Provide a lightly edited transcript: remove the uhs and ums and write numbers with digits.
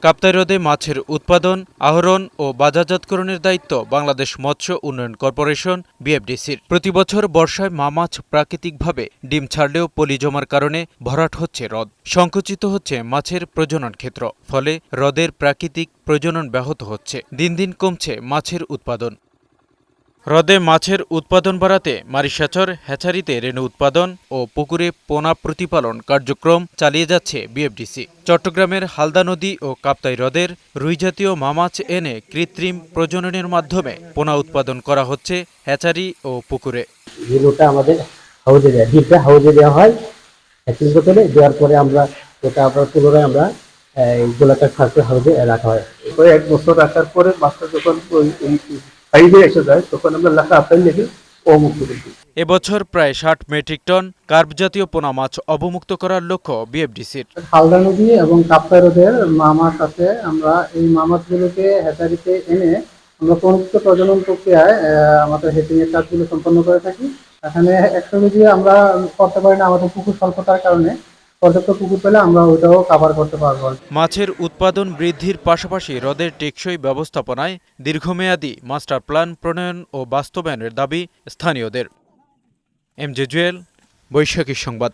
কাপ্তাই হ্রদে মাছের উৎপাদন, আহরণ ও বাজারজাতকরণের দায়িত্ব বাংলাদেশ মৎস্য উন্নয়ন কর্পোরেশন বিএফডিসির। প্রতিবছর বর্ষায় মাছ প্রাকৃতিকভাবে ডিম ছাড়লেও পলি জমার কারণে ভরাট হচ্ছে হ্রদ, সংকুচিত হচ্ছে মাছের প্রজনন ক্ষেত্র। ফলে হ্রদের প্রাকৃতিক প্রজনন ব্যাহত হচ্ছে, দিন দিন কমছে মাছের উৎপাদন। হ্রদে মাছের উৎপাদন বাড়াতে মারিসাচর হ্যাচারিতে রেণু উৎপাদন ও পুকুরে পোনা প্রতিপালন কার্যক্রম চালিয়ে যাচ্ছে বিএফডিসি। চট্টগ্রামের হালদা নদী ও কাপ্তাই হ্রদের রুইজাতীয় মাছ এনে কৃত্রিম প্রজননের মাধ্যমে পোনা উৎপাদন করা হচ্ছে হ্যাচারি ও পুকুরে। রেণুটা আমাদের হাউজে দেয়, ডিপটা হাউজে দেওয়া হয় হ্যাচিং বোতলে দেওয়ার পরে আমরা ওটা আবার পুনরায় আমরা গোলাকার সার্কেল হাউজে রাখা হয়। এক বছর রাখার পরে মাছটা যখন সাইজে এসে যায় তখন আমরা লেখা আপেল লিখে অবমুক্ত করি। এবছর প্রায় ৬০ মেট্রিক টন কার্প জাতীয় পোনা মাছ অবমুক্ত করার লক্ষ্য বিএফডিসির। হালদা নদী এবং কাপ্তাই হ্রদের মাছ আছে, আমরা এই মাছগুলোকে হ্যাচারিতে এনে আমরা সংযুক্ত প্রজনন প্রক্রিয়ায় আমাদের হেটিং এর কাজগুলো সম্পন্ন করে থাকি। এখানে একসঙ্গে যে আমরা করতে পারি না, আমাদের পুকুর স্বল্পতার কারণে পর্যাপ্ত পুকুর পেলে আমরা ওইটাও কাভার করতে পারবো। মাছের উৎপাদন বৃদ্ধির পাশাপাশি হ্রদের টেকসই ব্যবস্থাপনায় দীর্ঘমেয়াদী মাস্টার প্ল্যান প্রণয়ন ও বাস্তবায়নের দাবি স্থানীয়দের। এমজে জুয়েল, বৈশাখী সংবাদ।